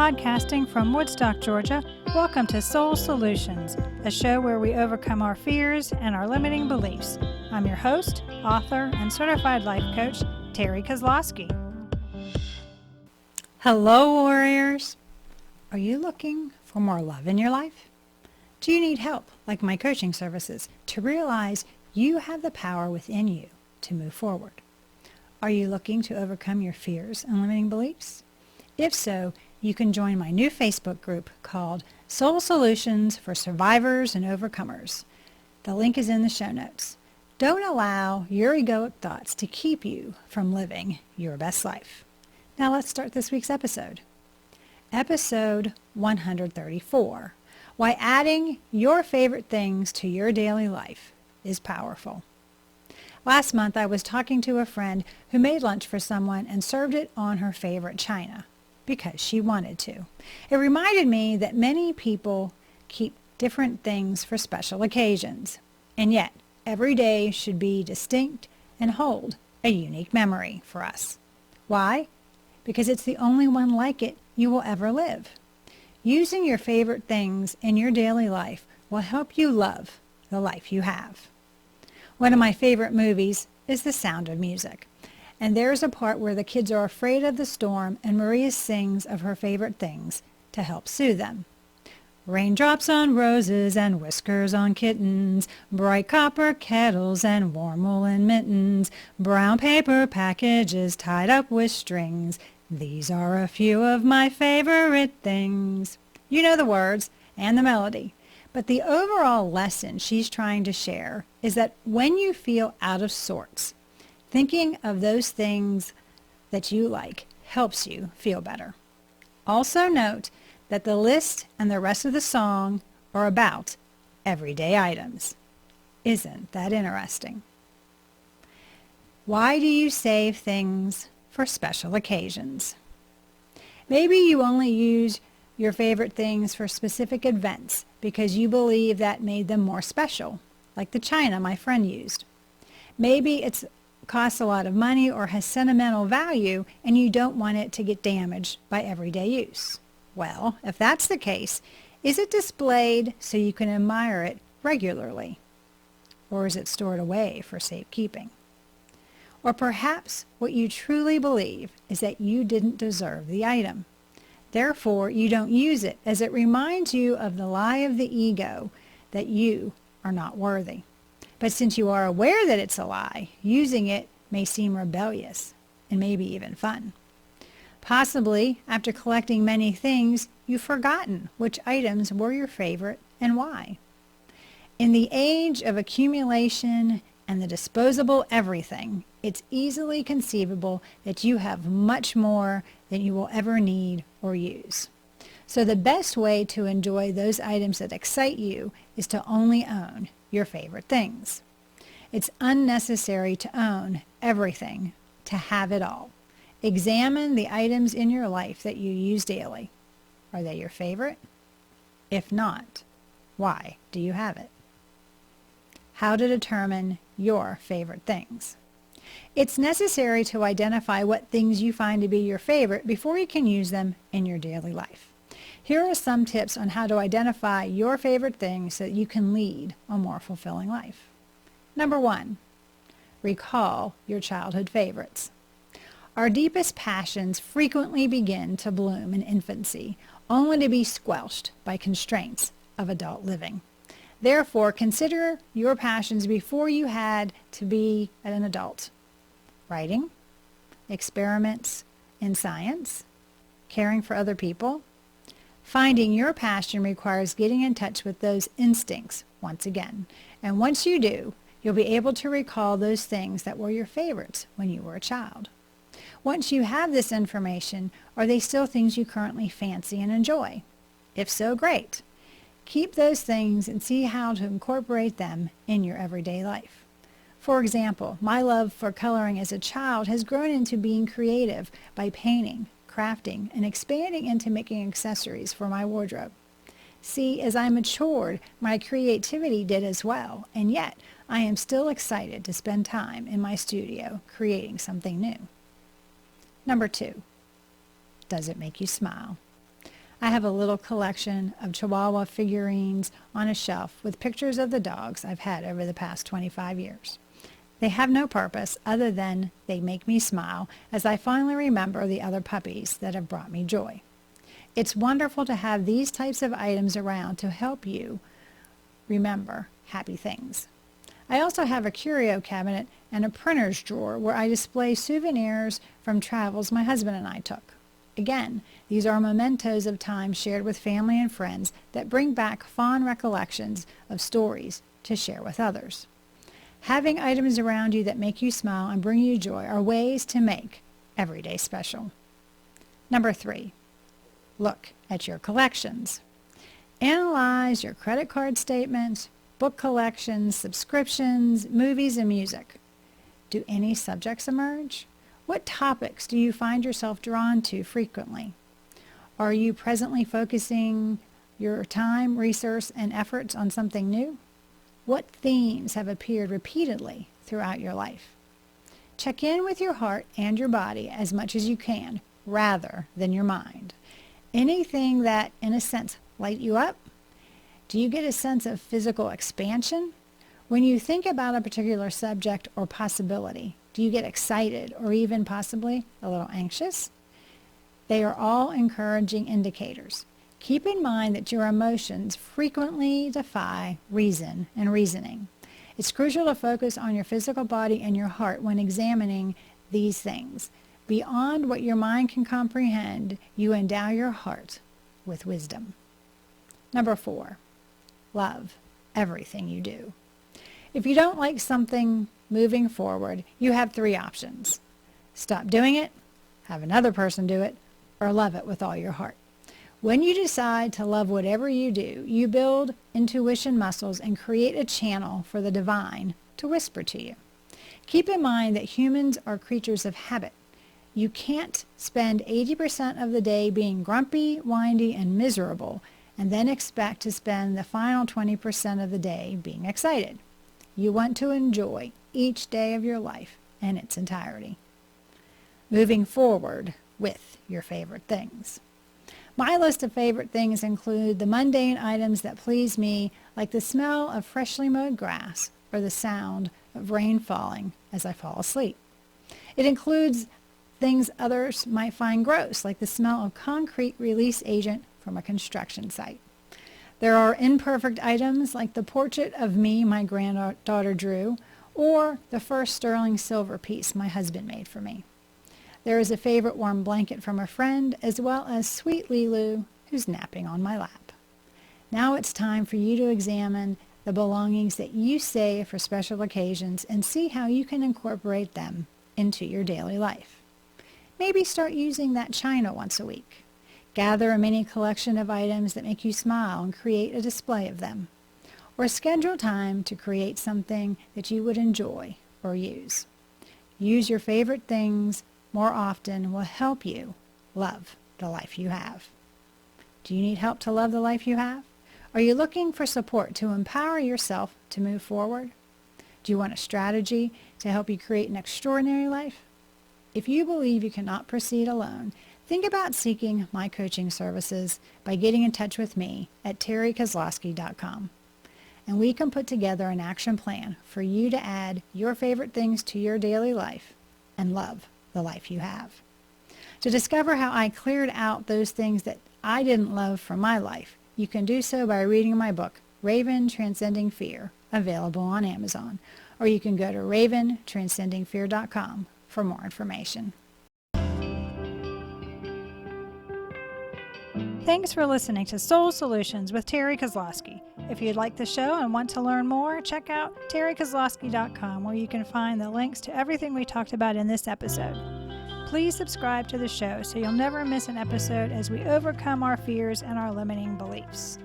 Podcasting from Woodstock, Georgia, welcome to Soul Solutions, a show where we overcome our fears and our limiting beliefs. I'm your host, author, and certified life coach, Terry Kozlowski. Hello, warriors. Are you looking for more love in your life? Do you need help, like my coaching services, to realize you have the power within you to move forward? Are you looking to overcome your fears and limiting beliefs? If so, you can join my new Facebook group called Soul Solutions for Survivors and Overcomers. The link is in the show notes. Don't allow your egoic thoughts to keep you from living your best life. Now let's start this week's episode. Episode 134, Why Adding Your Favorite Things to Your Daily Life is Powerful. Last month I was talking to a friend who made lunch for someone and served it on her favorite china because she wanted to. It reminded me that many people keep different things for special occasions, and yet every day should be distinct and hold a unique memory for us. Why? Because it's the only one like it you will ever live. Using your favorite things in your daily life will help you love the life you have. One of my favorite movies is The Sound of Music. And there's a part where the kids are afraid of the storm and Maria sings of her favorite things to help soothe them. Raindrops on roses and whiskers on kittens, bright copper kettles and warm woolen mittens, brown paper packages tied up with strings. These are a few of my favorite things. You know the words and the melody. But the overall lesson she's trying to share is that when you feel out of sorts, thinking of those things that you like helps you feel better. Also note that the list and the rest of the song are about everyday items. Isn't that interesting? Why do you save things for special occasions? Maybe you only use your favorite things for specific events because you believe that made them more special, like the china my friend used. Maybe it's costs a lot of money or has sentimental value and you don't want it to get damaged by everyday use. Well, if that's the case, is it displayed so you can admire it regularly? Or is it stored away for safekeeping? Or perhaps what you truly believe is that you didn't deserve the item. Therefore, you don't use it as it reminds you of the lie of the ego that you are not worthy. But since you are aware that it's a lie, using it may seem rebellious and maybe even fun. Possibly, after collecting many things, you've forgotten which items were your favorite and why. In the age of accumulation and the disposable everything, it's easily conceivable that you have much more than you will ever need or use. So the best way to enjoy those items that excite you is to only own your favorite things. It's unnecessary to own everything, to have it all. Examine the items in your life that you use daily. Are they your favorite? If not, why do you have it? How to determine your favorite things. It's necessary to identify what things you find to be your favorite before you can use them in your daily life. Here are some tips on how to identify your favorite things so that you can lead a more fulfilling life. Number 1, recall your childhood favorites. Our deepest passions frequently begin to bloom in infancy, only to be squelched by constraints of adult living. Therefore, consider your passions before you had to be an adult. Writing, experiments in science, caring for other people. Finding your passion requires getting in touch with those instincts once again. And once you do, you'll be able to recall those things that were your favorites when you were a child. Once you have this information, are they still things you currently fancy and enjoy? If so, great. Keep those things and see how to incorporate them in your everyday life. For example, my love for coloring as a child has grown into being creative by painting, crafting, and expanding into making accessories for my wardrobe. See, as I matured, my creativity did as well, and yet I am still excited to spend time in my studio creating something new. Number 2, does it make you smile? I have a little collection of Chihuahua figurines on a shelf with pictures of the dogs I've had over the past 25 years. They have no purpose other than they make me smile as I finally remember the other puppies that have brought me joy. It's wonderful to have these types of items around to help you remember happy things. I also have a curio cabinet and a printer's drawer where I display souvenirs from travels my husband and I took. Again, these are mementos of time shared with family and friends that bring back fond recollections of stories to share with others. Having items around you that make you smile and bring you joy are ways to make every day special. Number 3, look at your collections. Analyze your credit card statements, book collections, subscriptions, movies, and music. Do any subjects emerge? What topics do you find yourself drawn to frequently? Are you presently focusing your time, resource, and efforts on something new? What themes have appeared repeatedly throughout your life? Check in with your heart and your body as much as you can, rather than your mind. Anything that, in a sense, light you up? Do you get a sense of physical expansion? When you think about a particular subject or possibility, do you get excited or even possibly a little anxious? They are all encouraging indicators. Keep in mind that your emotions frequently defy reason and reasoning. It's crucial to focus on your physical body and your heart when examining these things. Beyond what your mind can comprehend, you endow your heart with wisdom. Number 4, love everything you do. If you don't like something moving forward, you have 3 options. Stop doing it, have another person do it, or love it with all your heart. When you decide to love whatever you do, you build intuition muscles and create a channel for the divine to whisper to you. Keep in mind that humans are creatures of habit. You can't spend 80% of the day being grumpy, whiny, and miserable, and then expect to spend the final 20% of the day being excited. You want to enjoy each day of your life in its entirety. Moving forward with your favorite things. My list of favorite things include the mundane items that please me, like the smell of freshly mowed grass or the sound of rain falling as I fall asleep. It includes things others might find gross, like the smell of concrete release agent from a construction site. There are imperfect items like the portrait of me my granddaughter drew, or the first sterling silver piece my husband made for me. There is a favorite warm blanket from a friend, as well as sweet Lilu, who's napping on my lap. Now it's time for you to examine the belongings that you save for special occasions and see how you can incorporate them into your daily life. Maybe start using that china once a week. Gather a mini collection of items that make you smile and create a display of them. Or schedule time to create something that you would enjoy or use. Use your favorite things more often will help you love the life you have. Do you need help to love the life you have? Are you looking for support to empower yourself to move forward? Do you want a strategy to help you create an extraordinary life? If you believe you cannot proceed alone, think about seeking my coaching services by getting in touch with me at TerryKozlowski.com. And we can put together an action plan for you to add your favorite things to your daily life and love the life you have. To discover how I cleared out those things that I didn't love from my life, you can do so by reading my book, Raven Transcending Fear, available on Amazon, or you can go to raventranscendingfear.com for more information. Thanks for listening to Soul Solutions with Terry Kozlowski. If you'd like the show and want to learn more, check out terrykozlowski.com, where you can find the links to everything we talked about in this episode. Please subscribe to the show so you'll never miss an episode as we overcome our fears and our limiting beliefs.